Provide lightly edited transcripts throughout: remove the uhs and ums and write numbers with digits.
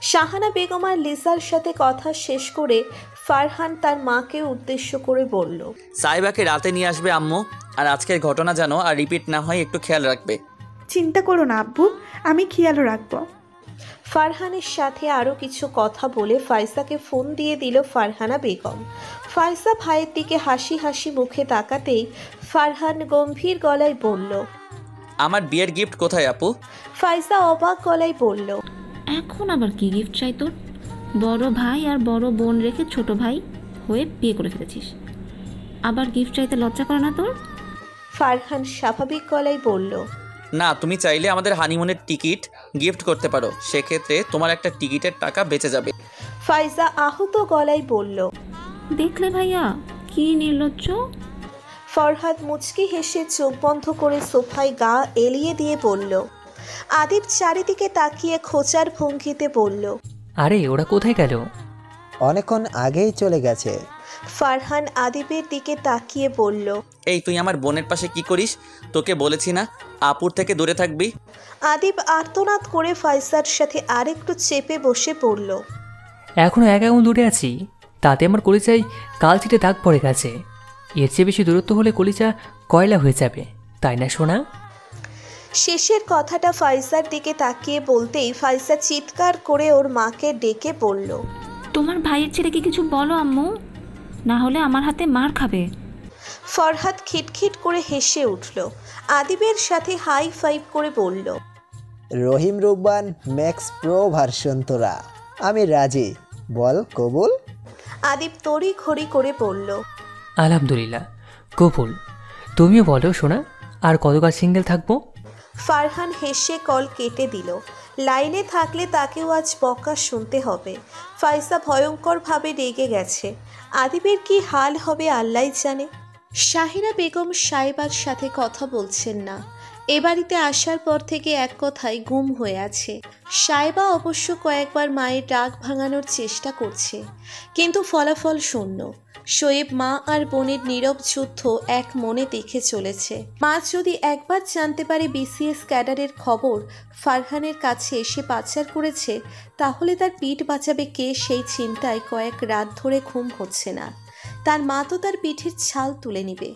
শাহানা বেগম আর লিসার সাথে কথা শেষ করে ফারহান তার মাকে উদ্দেশ্য করে বলল, সাইবাকে রাতে নিয়ে আসবে আম্মু, আর আজকের ঘটনা যেন আর রিপিট না হয় একটু খেয়াল রাখবে। চিন্তা করো না আব্বু, আমি খেয়াল রাখবো। ফারহানের সাথে আরও কিছু কথা বলে ফাইসাকে ফোন দিয়ে দিল ফারহানা বেগম। ফাইসা ভাইয়ের দিকে হাসি হাসি মুখে তাকাতেই ফারহান গম্ভীর গলায় বলল, আমার বিয়ের গিফট কোথায় আপু? ফাইসা অবাক গলায় বলল, এখন আবার কি গিফট চাই তোর? বড় ভাই আর বড় বোন রেখে ছোট ভাই হয়ে বিয়ে করে ফেলেছিস, আবার গিফট চাইতে লজ্জা করে না তোর? ফারহান স্বাভাবিক গলায় বলল, না, তুমি চাইলে আমাদের হানিমুনের টিকিট গিফট করতে পারো, সেক্ষেত্রে তোমার একটা টিকিটের টাকা বেঁচে যাবে। ফাইসা আহত গলায় বলল। দেখলে ভাইয়া কি নির্লজ্জ। ফরহাদ মুচকি হেসে চোখ বন্ধ করে সোফায় গা এলিয়ে দিয়ে বলল। আদিব চারিদিকে তাকিয়ে খোঁচার ভঙ্গিতে বলল, আরে ওরা কোথায় গেল? অনেকক্ষণ আগেই চলে গেছে। ফারহান আদিবের দিকে তাকিয়ে বলল, এই তুই আমার বোনের পাশে কি করিস? তোকে বলেছি না আপুর থেকে দূরে থাকবি। আদিব আর্তনাদ করে ফাইসার সাথে আরেকটু চেপে বসে পড়ল। এখনও এক আঙুল দূরে আছি, তাতে আমার কলিজায় কালচিটে দাগ পড়ে গেছে। এর চেয়ে বেশি দূরত্ব হলে কলিজা কয়লা হয়ে যাবে, তাই না সোনা? শেষের কথাটা ফাইসার দিকে তাকিয়ে বলতেই ফাইসা চিৎকার করে ওর মাকে ডেকে বলল, তোমার ভাইয়ের ছেলেকে কিছু বলো আম্মু, না হলে আমার হাতে মার খাবে। ফরহাদ খিটখিট করে হেসে উঠল। আদিবের সাথে হাই ফাইভ করে বলল, রহিম রুকবান ম্যাক্স প্রো ভার্সন তোরা, আমি রাজি, বল কবুল। আদিব তড়ি ঘড়ি করে বলল, আলহামদুলিল্লাহ কবুল। তুমিও বলো সোনা, আর কতকাল সিঙ্গেল থাকবো? ফারহান হেসে কল কেটে দিল। লাইনে থাকলে তাকেও আজ বকা শুনতে হবে। ফাইসা ভয়ঙ্করভাবে রেগে গেছে। আদিবের কি হাল হবে আল্লাহই জানে। শাহিনা বেগম সাহেবার সাথে কথা বলছেন না। এ বাড়িতে আসার পর থেকে এক কথায় গুম হয়ে আছে। সাহেবা অবশ্য কয়েকবার মায়ের রাগ ভাঙানোর চেষ্টা করছে, কিন্তু ফলাফল শূন্য। শোয়েব মা আর বোনের নীরব যুদ্ধ এক মনে দেখে চলেছে। মা যদি একবার জানতে পারে বিসিএস ক্যাডারের খবর ফারহানের কাছে এসে পাচার করেছে, তাহলে তার পিঠ বাঁচাবে কে সেই চিন্তায় কয়েক রাত ধরে ঘুম হচ্ছে না। তার মা তো তার পিঠের ছাল তুলে নিবে।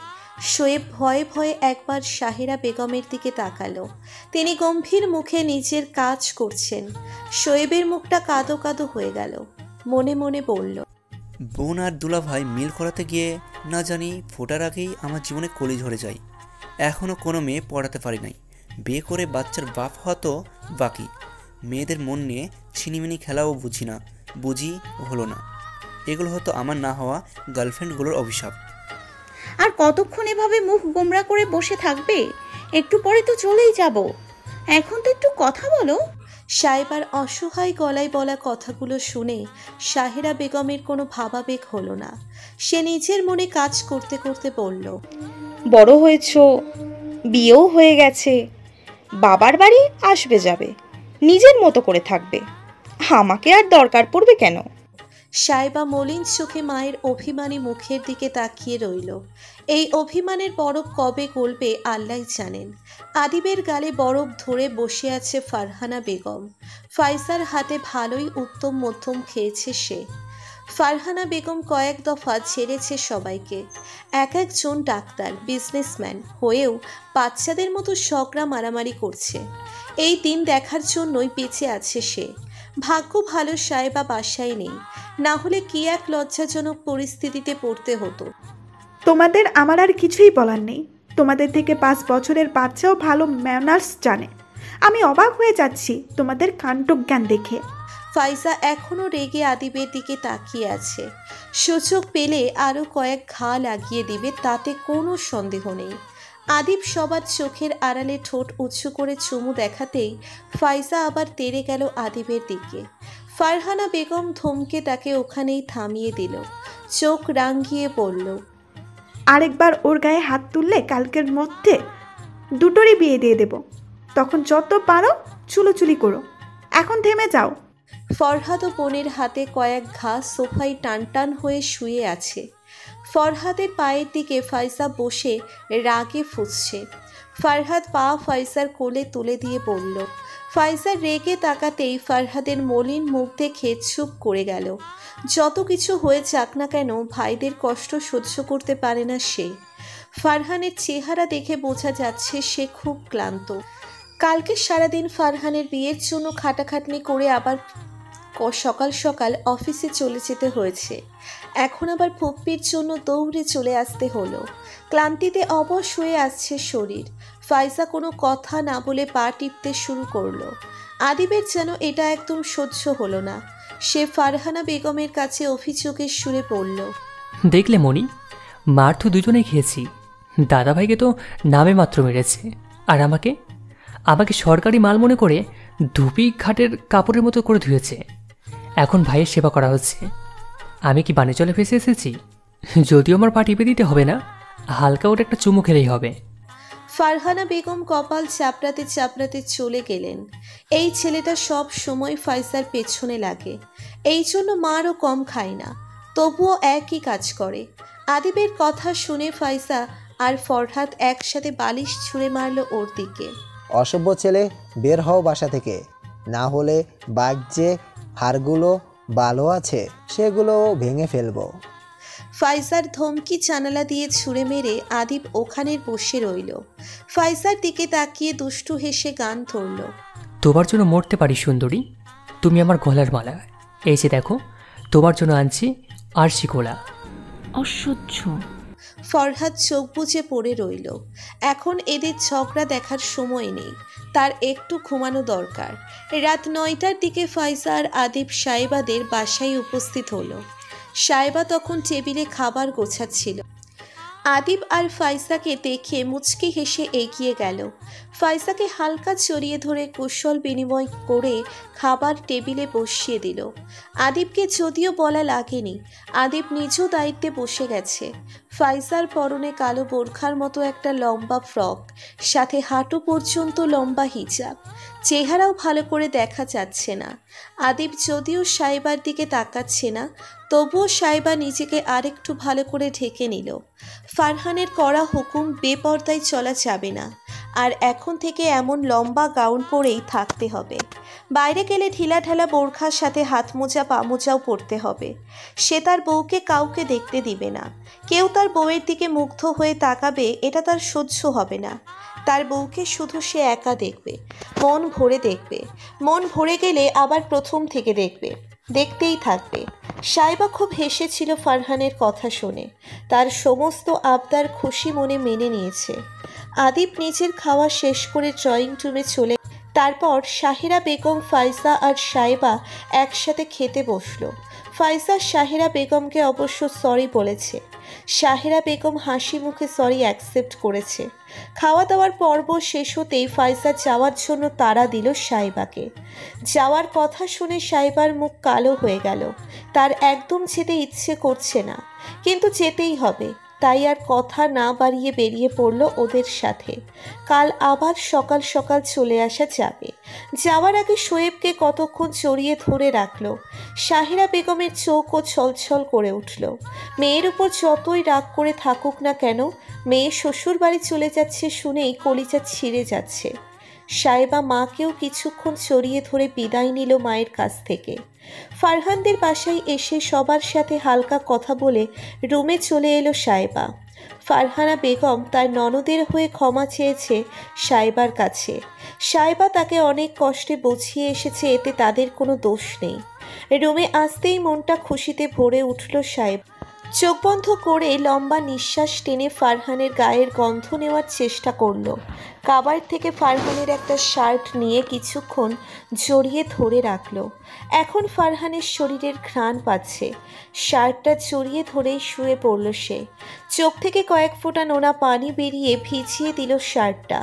শোয়েব ভয়ে ভয়ে একবার শাহিরা বেগমের দিকে তাকালো। তিনি গম্ভীর মুখে নিজের কাজ করছেন। শোয়েবের মুখটা কাদো কাদো হয়ে গেল। মনে মনে বলল, বোন আর দুলা ভাই মিল করাতে গিয়ে না জানি ফোটার আগেই আমার জীবনে কলি ঝরে যায়। এখনও কোনো মেয়ে পড়াতে পারি নাই, বিয়ে করে বাচ্চার বাপ হওয়া তো বাকি। মেয়েদের মন নিয়ে ছিনিমিনি খেলাও বুঝি না, বুঝি হলো না। এগুলো হয়তো আমার না হওয়া গার্লফ্রেন্ডগুলোর অভিশাপ। আর কতক্ষণ এভাবে মুখ গোমরা করে বসে থাকবে? একটু পরে তো চলেই যাব, এখন তো একটু কথা বলো। সাহেবার অসহায় গলায় বলা কথাগুলো শুনে শাহিরা বেগমের কোনো ভাবাবেগ হলো না। সে নিজের মনে কাজ করতে করতে বলল, বড় হয়েছো, বিয়েও হয়ে গেছে, বাবার বাড়ি আসবে যাবে, নিজের মতো করে থাকবে, আমাকে আর দরকার পড়বে কেন? সাহেবা মলিন চোখে মায়ের অভিমানী মুখের দিকে তাকিয়ে রইল। এই অভিমানের বরফ কবে গলবে আল্লাহই জানেন। আদিবের গালে বরফ ধরে বসে আছে ফারহানা বেগম। ফাইসার হাতে ভালোই উত্তম মধ্যম খেয়েছে সে। ফারহানা বেগম কয়েক দফা ছেড়েছে সবাইকে। এক একজন ডাক্তার, বিজনেসম্যান হয়েও বাচ্চাদের মতো ঝগড়া মারামারি করছে। এই দিন দেখার জন্যই বেঁচে আছে সে। ভাগ্য ভালো সাহেবা বাসায় নেই, না হলে কি এক লজ্জাজনক পরিস্থিতিতে পড়তে হতো। তোমাদের আমার আর কিছুই বলার নেই। তোমাদের থেকে 5 বছরের বাচ্চাও ভালো ম্যানার্স জানে। আমি অবাক হয়ে যাচ্ছি তোমাদের কাণ্ডজ্ঞান দেখে। ফাইজা এখনও রেগে আদিবের দিকে তাকিয়ে আছে। সুযোগ পেলে আরও কয়েক ঘা লাগিয়ে দিবে, তাতে কোনো সন্দেহ নেই। আদিব সবার চোখের আড়ালে ঠোঁট উঁচু করে চুমু দেখাতেই ফাইজা আবার তেড়ে গেল আদিবের দিকে। ফারহানা বেগম ধমকে তাকে ওখানেই থামিয়ে দিল। চোখ রাঙিয়ে বলল, আরেকবার ওর গায়ে হাত তুললে কালকের মধ্যে দুটোরই বিয়ে দিয়ে দেব। তখন যত পারো চুলোচুলি করো, এখন থেমে যাও। ফরহাদ ও বোনের হাতে কয়েক ঘা সোফায় টান টান হয়ে শুয়ে আছে। ফরহাদের পায়ের দিকে ফাইজা বসে রাগে ফুঁসছে। ফারহাদ পা ফাইসার কোলে তুলে দিয়ে বলল। ফাইসার রেগে তাকাতেই ফারহাদের মলিন মুখ দেখে চুপ করে গেল। যত কিছু হয়ে যাক না কেন ভাইদের কষ্ট সহ্য করতে পারে না সে। ফারহানের চেহারা দেখে বোঝা যাচ্ছে সে খুব ক্লান্ত। কালকে সারাদিন ফারহানের বিয়ের জন্য খাটাখাটনি করে আবার সকাল সকাল অফিসে চলে যেতে হয়েছে। এখন আবার ফুপ্পির জন্য দৌড়ে চলে আসতে হলো। ক্লান্তিতে অবশ হয়ে আসছে শরীর। ফাইসা কোনো কথা না বলে পা টিপতে শুরু করলো। আদিবের যেন এটা একদম সহ্য হলো না। সে ফারহানা বেগমের কাছে অভিযোগের সুরে পড়ল। দেখলে মনি, মার তো দুজনেই খেয়েছি। দাদাভাইকে তো নামে মাত্র মেরেছে, আর আমাকে সরকারি মাল মনে করে ধুপি ঘাটের কাপড়ের মতো করে ধুয়েছে। এখন ভাইয়ের সেবা করা হচ্ছে। আমি কি বানে জলে ফেসে এসেছি? যদিও আমার পা টিপে দিতে হবে না, হালকা ওটা একটা চুমু খেলেই হবে। ফারহানা বেগম কপাল চাপড়াতে চাপড়াতে চলে গেলেন। এই ছেলেটা সব সময় ফাইসার পেছনে লাগে, এই জন্য মারও কম খায় না, তবুও একই কাজ করে। আদিবের কথা শুনে ফাইসা আর ফরহাদ একসাথে বালিশ ছুঁড়ে মারল ওর দিকে। অসভ্য ছেলে, বের হও বাসা থেকে, না হলে বাঘ যে হাড়গুলো ভালো আছে সেগুলো ভেঙে ফেলবো। ফাইসার ধমকি জানালা দিয়ে ছুঁড়ে মেরে আদিব ওখানে বসে রইল। ফাইসার দিকে তাকিয়ে দুষ্টু হেসে গান ধরল। তোমার জন্য মরতে পারি সুন্দরী, তুমি আমার গলার মালা। এই যে দেখো, তোমার জন্য আনছি আরশি কোলা। অসহ্য। ফরহাদ চোখ বুজে পড়ে রইল। এখন এদের ঝগড়া দেখার সময় নেই, তার একটু ঘুমানো দরকার। রাত 9টার দিকে ফাইসা আর আদিব সাহেবাদের বাসায় উপস্থিত হলো। সাহেবা তখন টেবিলে খাবার গোছাচ্ছিল। আদিব আর ফাইসাকে দেখে মুচকি হেসে এগিয়ে গেল। ফাইসাকে হালকা চড়িয়ে ধরে কুশল বিনিময় করে খাবার টেবিলে বসিয়ে দিল। আদিবকে যদিও বলা লাগেনি, আদিব নিজ দায়িত্বে বসে গেছে। ফাইসার পরনে কালো বোরখার মতো একটা লম্বা ফ্রক, সাথে হাঁটু পর্যন্ত লম্বা হিজাব। চেহারাও ভালো করে দেখা যাচ্ছে না। আদিব যদিও সাইবার দিকে তাকাচ্ছে না, তবুও সাইবা নিজেকে আরেকটু ভালো করে ঢেকে নিল। ফারহানের কড়া হুকুম, বেপরদায় চলা যাবে না, আর এখন থেকে এমন লম্বা গাউন পরেই থাকতে হবে। বাইরে গেলে ঢিলাঢালা বোরখার সাথে হাত মোজা পা মোজাও পরতে হবে। সে তার বউকে কাউকে দেখতে দিবে না। কেউ তার বউয়ের দিকে মুগ্ধ হয়ে তাকাবে, এটা তার সহ্য হবে না। তার বউকে শুধু সে একা দেখবে, মন ভরে দেখবে। মন ভরে গেলে আবার প্রথম থেকে দেখবে, দেখতেই থাকবে। সাইবা খুব হেসেছিল ফারহানের কথা শুনে। তার সমস্ত আবদার খুশি মনে মেনে নিয়েছে। আদিব নিজের খাওয়া শেষ করে ড্রয়িং রুমে চলে, তারপর শাহিরা বেগম, ফাইসা আর সাইবা একসাথে খেতে বসলো। ফাইসা শাহিরা বেগমকে অবশ্য সরি বলেছে। শাহিরা বেগম হাসি মুখে সরি অ্যাকসেপ্ট করেছে। খাওয়া দাওয়ার পর্ব শেষ হতেই ফাইসা যাওয়ার জন্য তাড়া দিল সাইবাকে। যাওয়ার কথা শুনে সাইবার মুখ কালো হয়ে গেল। তার একদম যেতে ইচ্ছে করছে না, কিন্তু যেতেই হবে। তাই আর কথা না বাড়িয়ে বেরিয়ে পড়ল ওদের সাথে। কাল আবার সকাল সকাল চলে আসা যাবে। যাওয়ার আগে শোয়েবকে কতক্ষণ জড়িয়ে ধরে রাখলো। শাহিরা বেগমের চোখও ছলছল করে উঠল। মেয়ের উপর যতই রাগ করে থাকুক না কেন, মেয়ে শ্বশুর বাড়ি চলে যাচ্ছে শুনেই কলিজা ছিঁড়ে যাচ্ছে। সাইবা মাকেও কিছুক্ষণ জড়িয়ে ধরে বিদায় নিল মায়ের কাছ থেকে। ফারহানদের বাসায় এসে সবার সাথে হালকা কথা বলে রুমে চলে এলো সাইবা। ফারহানা বেগম তার ননদের হয়ে ক্ষমা চেয়েছে সাইবার কাছে। সাইবা তাকে অনেক কষ্টে বুঝিয়ে এসেছে, এতে তাদের কোনো দোষ নেই। রুমে আসতেই মনটা খুশিতে ভরে উঠল সাইবা। চোখ বন্ধ করে লম্বা নিঃশ্বাস টেনে ফারহানের গায়ের গন্ধ নেওয়ার চেষ্টা করল। কাবার থেকে ফারহানের একটা শার্ট নিয়ে কিছুক্ষণ জড়িয়ে ধরে রাখল। এখন ফারহানের শরীরের ঘ্রাণ পাচ্ছে। শার্টটা জড়িয়ে ধরেই শুয়ে পড়ল সে। চোখ থেকে কয়েক ফোঁটা নোনা পানি বেরিয়ে ভিজিয়ে দিল শার্টটা।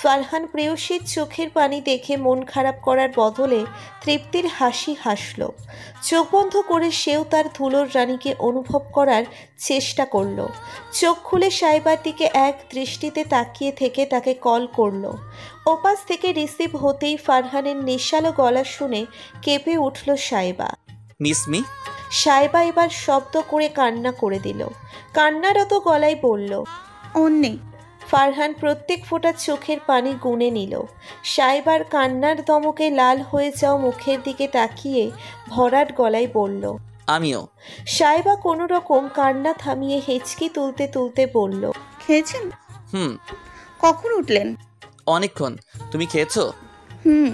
ফারহান প্রেয়সীর চোখের পানি দেখে মন খারাপ করার বদলে তৃপ্তির হাসি হাসল। চোখ বন্ধ করে সেও তার ধুলোর রানীকে অনুভব করার চেষ্টা করল। চোখ খুলে সাইবার দিকে এক দৃষ্টিতে তাকিয়ে থেকে তাকে কল করল। ওপাশ থেকে রিসিভ হতেই ফারহানের নেশালো গলা শুনে কেঁপে উঠল সাইবা। Miss me. সাইবা এবার শব্দ করে কান্না করে দিল। কান্নারত গলায় বলল, অন্যে। ফারহান প্রত্যেক ফোঁটা চোখের পানি গুনে নিল। সাইবার কান্নার দমকে লাল হয়ে যাওয়া মুখের দিকে তাকিয়ে ভরাট গলায় বলল। আমিও। সাইবা কোনো রকম কান্না থামিয়ে হেঁচকি তুলতে তুলতে বলল। খেয়েছেন? হুম। কখন উঠলেন? অনেকক্ষণ। তুমি খেয়েছো? হুম।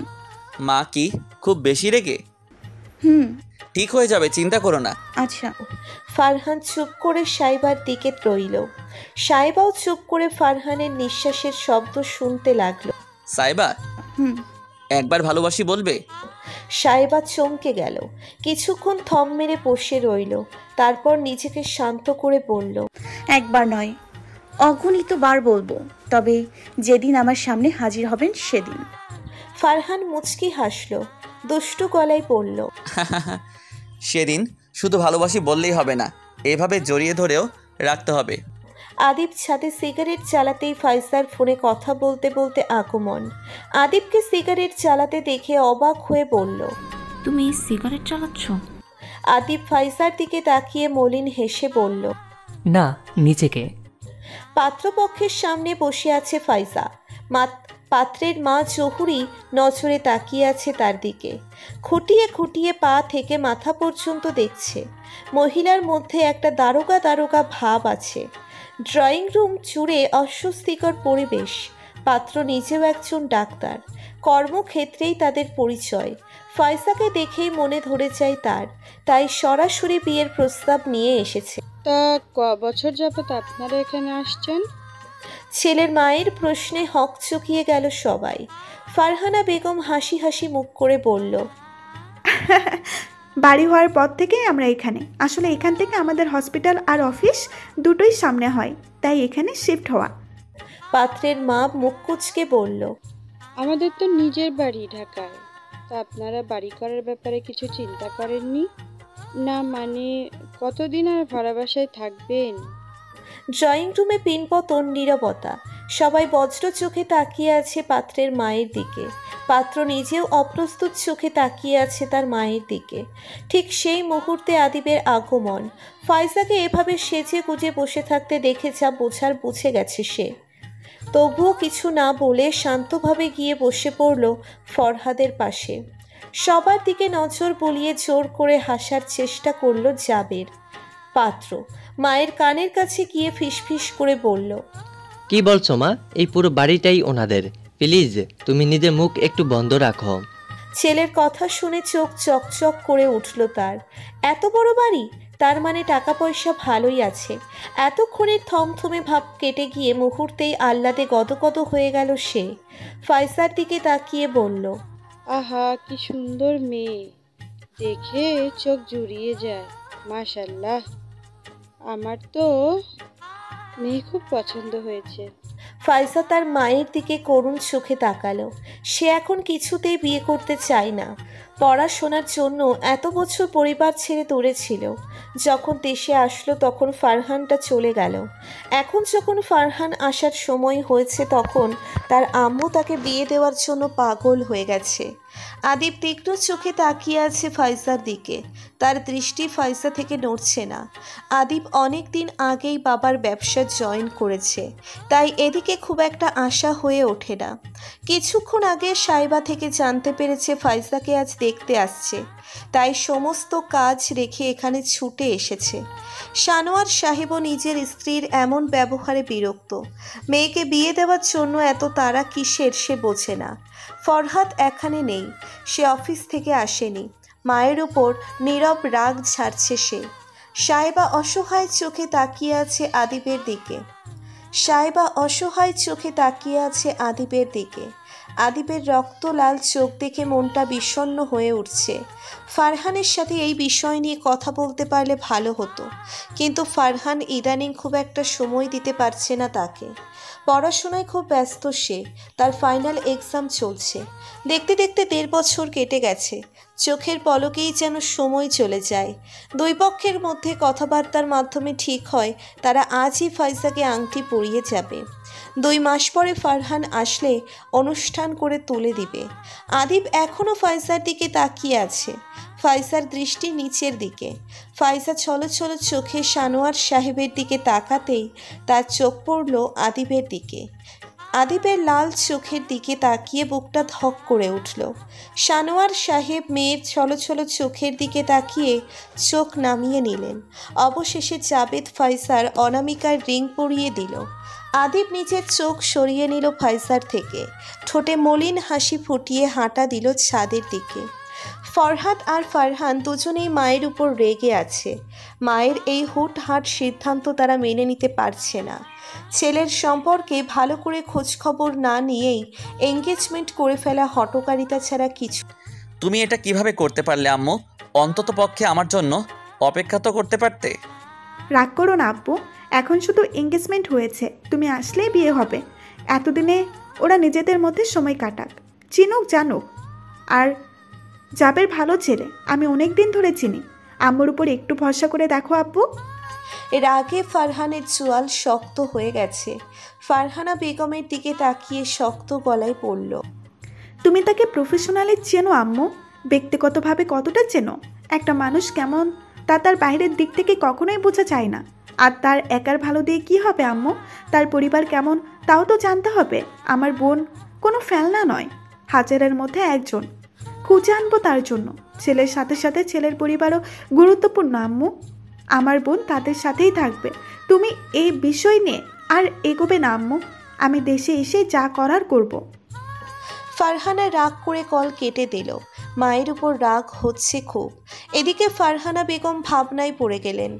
মা কি খুব বেশি রেগে? হুম। ঠিক হয়ে যাবে, চিন্তা করো না। আচ্ছা। ফারহান চুপ করে সাইবার দিকে রইল। সাইবাও চুপ করে ফারহানের নিঃশ্বাসের শব্দ শুনতে লাগলো। সাইবা, হুম। একবার ভালোবাসি বলবে? সাইবা চমকে গেল, কিছুক্ষণ থম মেরে বসে রইল, তারপর নিজেকে শান্ত করে বলল। একবার নয়, অগণিত বার বলবো, তবে যেদিন আমার সামনে হাজির হবেন সেদিন। ফারহান মুচকি হাসল, দুষ্টু গলায় বলল। সেদিন শুধু ভালোবাসি বললেই হবে না, এভাবে জড়িয়ে ধরেও রাখতে হবে। আদিব ছাদে সিগারেট জ্বালাতেই ফাইসার ফোনে কথা বলতে বলতে আগমন। আদিবকে সিগারেট জ্বালাতে দেখে অবাক হয়ে বলল। তুমি সিগারেট চালাচ্ছ? আদিব ফাইসার দিকে তাকিয়ে মলিন হেসে বলল। না, নিজেকে। পাত্রপক্ষের সামনে বসে আছে ফাইজা। পাত্রের মা জহুরি নজরে তাকিয়ে আছে তার দিকে, খুঁটিয়ে খুঁটিয়ে পা থেকে মাথা পর্যন্ত দেখছে। মহিলার মধ্যে একটা দারোগা দারোগা ভাব আছে। ড্রয়িং রুম জুড়ে অস্বস্তিকর পরিবেশ। পাত্র নিজেও একজন ডাক্তার, কর্মক্ষেত্রেই তাদের পরিচয়। ফাইজাকে দেখেই মনে ধরে যায় তার, তাই সরাসরি বিয়ের প্রস্তাব নিয়ে এসেছে। তা ক বছর যাবত আপনারা এখানে আসছেন? ছেলের মায়ের প্রশ্নে হক চকিয়ে গেল সবাই। ফারহানা বেগম হাসি হাসি মুখ করে বলল। বাড়ি হওয়ার পর থেকেই আমরা এখানে। আসলে এখান থেকে আমাদের হসপিটাল আর অফিস দুটোই সামনে হয়, তাই এখানে শিফট হওয়া। পাত্রের মা মুখ কুঁচকে বলল। আমাদের তো নিজের বাড়ি ঢাকায়, তা আপনারা বাড়ি করার ব্যাপারে কিছু চিন্তা করেননি? না মানে কতদিন আর ভাড়া বাসায় থাকবেন? ড্রয়িং রুমে পিনপতন, নীরবতা। সবাই বজ্র চোখে তাকিয়ে আছে পাত্রের মায়ের দিকে। পাত্র নিজেও অপ্রস্তুত চোখে তাকিয়ে আছে তার মায়ের দিকে। ঠিক সেই মুহূর্তে আদিবের আগমন। ফাইজাকে এভাবে সেজে গুজে বসে থাকতে দেখে যা বোঝার বুঝে গেছে সে। তবুও কিছু না বলে শান্তভাবে গিয়ে বসে পড়ল ফরহাদের পাশে। সবার দিকে নজর বুলিয়ে জোর করে হাসার চেষ্টা করল জাবের। পাত্র মায়ের কানের কাছে গিয়ে ফিসফিস করে বলল। কি বলছো মা? এই পুরো বাড়িটাই ওনাদের, প্লিজ তুমি নিজের মুখ একটু বন্ধ রাখো। ছেলের কথা শুনে চোখ চকচক করে উঠল তার। এত বড় বাড়ি, তার মানে টাকা পয়সা ভালোই আছে। এতক্ষণের থমথমে ভাব কেটে গিয়ে মুহূর্তেই আহ্লাদে গদগদ হয়ে গেল সে। ফাইসার দিকে তাকিয়ে বলল। আহা কি সুন্দর মেয়ে, দেখে চোখ জুড়িয়ে যায়। মাশাল্লাহ, আমার তো মেয়ে খুব পছন্দ হয়েছে। ফাইজা তার মায়ের দিকে করুণ চোখে তাকালো। সে এখন কিছুতেই বিয়ে করতে চায় না। পড়াশোনার জন্য এত বছর পরিবার ছেড়ে দূরে ছিল। যখন দেশে আসলো তখন ফারহানটা চলে গেল। এখন যখন ফারহান আসার সময় হয়েছে তখন তার আম্মু তাকে বিয়ে দেওয়ার জন্য পাগল হয়ে গেছে। আদিব তীক্ষ্ণ চোখে তাকিয়ে আছে ফাইজার দিকে। তার দৃষ্টি ফাইজা থেকে নড়ছে না। আদিব অনেক দিন আগেই বাবার ব্যবসা জয়েন করেছে, তাই এদিকে খুব একটা আশা হয়ে ওঠে না। কিছুক্ষণ আগে সাইবা থেকে জানতে পেরেছে ফাইজাকে আজ দেখতে আসছে, তাই সমস্ত কাজ রেখে এখানে ছুটে এসেছে। সানোয়ার সাহেবও নিজের স্ত্রীর এমন ব্যবহারে বিরক্ত। মেয়েকে বিয়ে দেওয়ার জন্য এত তাড়া কিসের সে বোঝে না। ফরহাদ এখানে নেই, সে অফিস থেকে আসেনি। মায়ের উপর নীরব রাগ ঝাড়ছে সে। সাইবা অসহায় চোখে তাকিয়ে আছে আদিবের দিকে। আদিবের রক্ত লাল চোখ দেখে মনটা বিষণ্ণ হয়ে উঠছে। ফারহানের সাথে এই বিষয় নিয়ে কথা বলতে পারলে ভালো হতো, কিন্তু ফারহান ইদানিং খুব একটা সময় দিতে পারছে না তাকে। পড়াশোনায় খুব ব্যস্ত সে, তার ফাইনাল এক্সাম চলছে। দেখতে দেখতে 1.5 বছর কেটে গেছে। চোখের পলকেই যেন সময় চলে যায়। দুই পক্ষের মধ্যে কথাবার্তার মাধ্যমে ঠিক হয় তারা আজই ফাইজাকে আংটি পরিয়ে যাবে। 2 মাস পরে ফারহান আসলে অনুষ্ঠান করে তুলে দিবে। আদিব এখনও ফাইসার দিকে তাকিয়ে আছে, ফাইসার দৃষ্টি নিচের দিকে। ফাইসা ছলো ছলো চোখে সানোয়ার সাহেবের দিকে তাকাতেই তার চোখ পড়ল আদিবের দিকে। আদিবের লাল চোখের দিকে তাকিয়ে বুকটা ধক করে উঠল। সানোয়ার সাহেব মেয়ের ছলো ছলো চোখের দিকে তাকিয়ে চোখ নামিয়ে নিলেন। অবশেষে জাবেদ ফাইসার অনামিকার রিং পরিয়ে দিল। আদিব নিজের চোখ সরিয়ে নিল ফাইসার থেকে, ঠোঁটে মলিন হাসি ফুটিয়ে হাঁটা দিল ছাদের দিকে। ফরহাদ আর ফারহান দুজনেই মায়ের উপর রেগে আছে। মায়ের এই হুটহাট সিদ্ধান্ত তারা মেনে নিতে পারছে না। ছেলের সম্পর্কে ভালো করে খোঁজখবর না নিয়েই এঙ্গেজমেন্ট করে ফেলা হটকারিতা ছাড়া কিছু। তুমি এটা কিভাবে করতে পারলে আম্মু? অন্তত পক্ষে আমার জন্য অপেক্ষা তো করতে পারতে। রাগ করো না আব্বু, এখন শুধু এঙ্গেজমেন্ট হয়েছে, তুমি আসলেই বিয়ে হবে। এতদিনে ওরা নিজেদের মধ্যে সময় কাটাক, চিনুক জানুক। আর জাবের ভালো ছেলে, আমি অনেক দিন ধরে চিনি। আম্মুর উপর একটু ভরসা করে দেখো আব্বু। এর আগে ফারহানের চোয়াল শক্ত হয়ে গেছে। ফারহানা বেগমের দিকে তাকিয়ে শক্ত গলায় পড়ল, তুমি তাকে প্রফেশনালি চেনো আম্মু? ব্যক্তিগতভাবে কতটা চেনো? একটা মানুষ কেমন তা তার বাইরের দিক থেকে কখনোই বোঝা যায় না। আর তার একার ভালো দিয়ে কি হবে আম্মু? তার পরিবার কেমন তাও তো জানতে হবে। আমার বোন কোনো ফেলনা নয়, হাজারের মধ্যে একজন। খুঁজে আনবো তার জন্য। ছেলের সাথে সাথে ছেলের পরিবারও গুরুত্বপূর্ণ আম্মু। আমার বোন তাদের সাথেই থাকবে। তুমি এই বিষয় নিয়ে আর এগোবে না আম্মু। আমি দেশে এসে যা করার করব। ফারহানা রাগ করে কল কেটে দিল। মায়ের উপর রাগ হচ্ছে খুব। এদিকে ফারহানা বেগম ভাবনায় পড়ে গেলেন।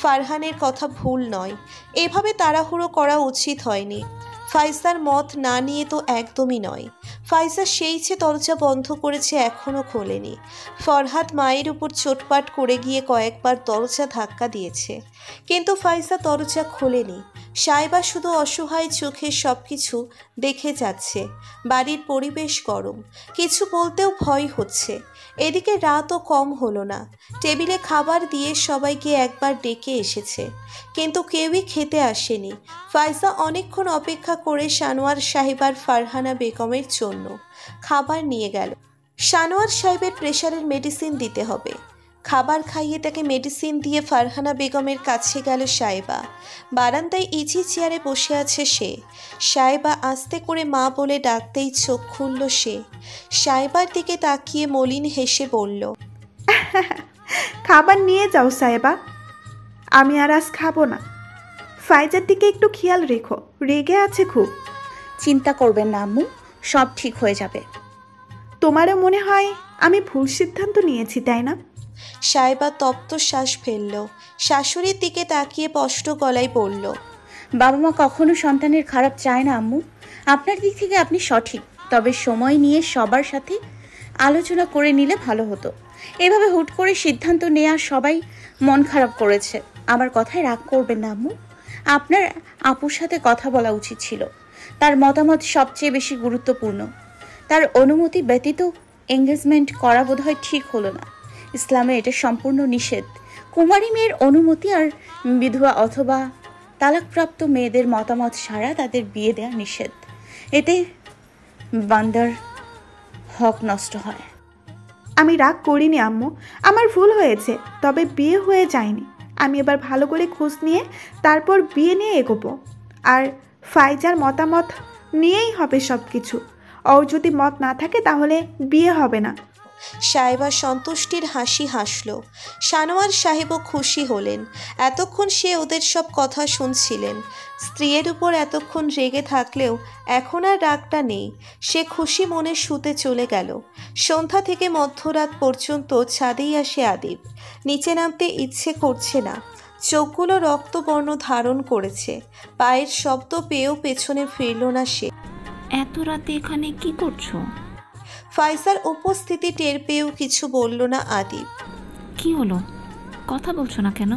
ফারহানের কথা ভুল নয়, এভাবে তাড়াহুড়ো করা উচিত হয়নি। ফাইসার মত না নিয়ে তো একদমই নয়। ফাইসা সেইছে দরজা বন্ধ করেছে, এখনও খোলেনি। ফরহাদ মায়ের উপর চোটপাট করে গিয়ে কয়েকবার দরজা ধাক্কা দিয়েছে, কিন্তু ফাইসা দরজা খোলেনি। সাইবা শুধু অসহায় চোখে সব কিছু দেখে যাচ্ছে। বাড়ির পরিবেশ গরম, কিছু বলতেও ভয় হচ্ছে। এদিকে রাতও কম হলো না। টেবিলে খাবার দিয়ে সবাইকে একবার ডেকে এসেছে, কিন্তু কেউই খেতে আসেনি। ফাইসা অনেকক্ষণ অপেক্ষা করে সানোয়ার সাহেব আর ফারহানা বেগমের জন্য খাবার নিয়ে গেল। সানোয়ার সাহেবের প্রেশারের মেডিসিন দিতে হবে। খাবার খাইয়ে তাকে মেডিসিন দিয়ে ফারহানা বেগমের কাছে গেল সাহেবা। বারান্দায় ইজি চেয়ারে বসে আছে সে। সাহেবা আস্তে করে মা বলে ডাকতেই চোখ খুলল সে। সাহেবার দিকে তাকিয়ে মলিন হেসে বলল, খাবার নিয়ে যাও সাহেবা, আমি আর আজ খাবো না। ফাইজার দিকে একটু খেয়াল রেখো, রেগে আছে খুব। চিন্তা করবেন না আম্মু, সব ঠিক হয়ে যাবে। তোমারও মনে হয় আমি ভুল সিদ্ধান্ত নিয়েছি, তাই না? সাহেবা তপ্ত শ্বাস ফেলল। শাশুড়ির দিকে তাকিয়ে স্পষ্ট গলায় বলল, বাবা মা কখনো সন্তানের খারাপ চায় না আম্মু। আপনার দিক থেকে আপনি সঠিক, তবে সময় নিয়ে সবার সাথে আলোচনা করে নিলে ভালো হতো। এভাবে হুট করে সিদ্ধান্ত নেওয়া সবাই মন খারাপ করেছে। আমার কথায় রাগ করবেন না আম্মু। আপনার আপুর সাথে কথা বলা উচিত ছিল। তার মতামত সবচেয়ে বেশি গুরুত্বপূর্ণ। তার অনুমতি ব্যতীত এঙ্গেজমেন্ট করা বোধহয় ঠিক হলো না। ইসলামে এটা সম্পূর্ণ নিষেধ। কুমারী মেয়ের অনুমতি আর বিধবা অথবা তালাকপ্রাপ্ত মেয়েদের মতামত ছাড়া তাদের বিয়ে দেওয়া নিষেধ। এতে বান্দার হক নষ্ট হয়। আমি রাগ করিনি আম্মু, আমার ভুল হয়েছে, তবে বিয়ে হয়ে যায়নি। আমি এবার ভালো করে খোঁজ নিয়ে তারপর বিয়ে নিয়ে এগোবো। আর ফাইজার মতামত নিয়েই হবে সব কিছু। ওর যদি মত না থাকে তাহলে বিয়ে হবে না। সাহেবা সন্তুষ্টির হাসি হাসল। সানোয়ার সাহেবও খুশি হলেন। এতক্ষণ সে ওদের সব কথা শুনছিলেন। স্ত্রীর উপর এতক্ষণ রেগে থাকলেও এখন আর রাগটা নেই। সে খুশি মনে শুতে চলে গেল। সন্ধ্যা থেকে মধ্যরাত পর্যন্ত ছাদেই আসে আদিব। নিচে নামতে ইচ্ছে করছে না। চোখগুলো রক্তবর্ণ ধারণ করেছে। পায়ের শব্দ পেয়েও পেছনে ফিরল না সে। এত রাতে এখানে কি করছো? ফাইসার উপস্থিতি টের পেয়েও কিছু বলল না আদিব। কি হলো, কথা বলছো না কেন?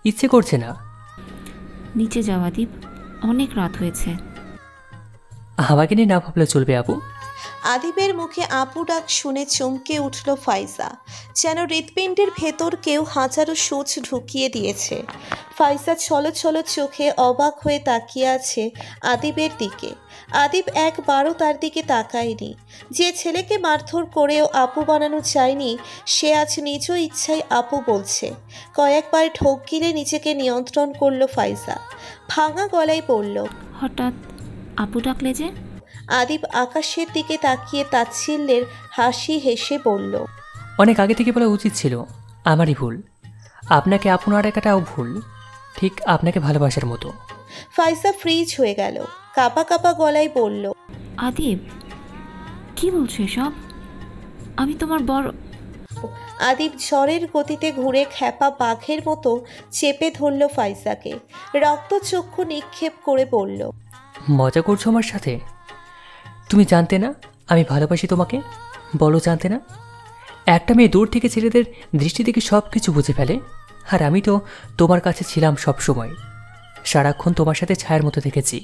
ইচ্ছে করছে না। নিচে যাও আদিব, অনেক রাত হয়েছে। আমাকে নিয়ে না ভাবলে চলবে আপু। আদিবের মুখে আপু ডাক শুনে চমকে উঠল ফাইজা, যেন হৃৎপিণ্ডের ভেতর কেউ হাজারো সূচ ঢুকিয়ে দিয়েছে। ফাইজা ছলো ছলো চোখে অবাক হয়ে তাকিয়ে আছে আদিবের দিকে। আদিব একবারও তার দিকে তাকায়নি। যে ছেলেকে মারধর করেও আপু বানানো চায়নি, সে আজ নিজ ইচ্ছায় আপু বলছে। কয়েকবার ঢোক গিলে নিজেকে নিয়ন্ত্রণ করলো ফাইজা, ভাঙা গলায় বলল, হঠাৎ আপু ডাকলে যে? আদিব আকাশের দিকে তাকিয়ে তাচ্ছিল্যের হাসি হেসে বলল, অনেক আগে থেকে বলা উচিত ছিল, আমারই ভুল। আপনাকে আপনার একাটাও ভুল, ঠিক আপনাকে ভালোবাসার মতো। ফাইজা ফ্রিজ হয়ে গেল, কাঁপা কাঁপা গলায় বলল, আদিব, কি বলছো এসব? আমি তোমার বড়। আদিব ঝড়ের গতিতে ঘুরে খ্যাপা বাঘের মতো চেপে ধরল ফাইজাকে, রক্তচক্ষু নিক্ষেপ করে বলল, মজা করছো আমার সাথে? তুমি জানতে না আমি ভালোবাসি তোমাকে? বলো জানতে না? একটা মেয়ে দূর থেকে ছেলেদের দৃষ্টি থেকে সব কিছু বুঝে ফেলে, আর আমি তো তোমার কাছে ছিলাম সব সময়। সারাক্ষণ তোমার সাথে ছায়ার মতো দেখেছি,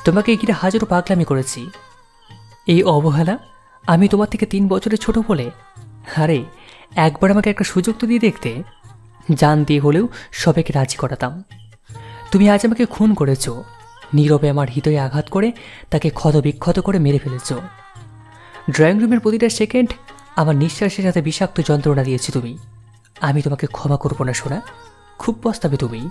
তোমাকে ঘিরে হাজারো পাগলামি করেছি। এই অবহেলা আমি তোমার থেকে 3 বছরের ছোট বলে? আরে একবার আমাকে একটা সুযোগ তো দিয়ে দেখতে, জান দিয়ে হলেও সবাইকে রাজি করাতাম। তুমি আজ আমাকে খুন করেছ, নীরবে আমার হৃদয়ে আঘাত করে তাকে ক্ষতবিক্ষত করে মেরে ফেলেছ। ড্রয়িং রুমের প্রতিটা সেকেন্ড আমার নিঃশ্বাসের সাথে বিষাক্ত যন্ত্রণা দিয়েছি তুমি। আমি তোমাকে ক্ষমা করবো না সোনা, খুব পস্তাবে তুমি।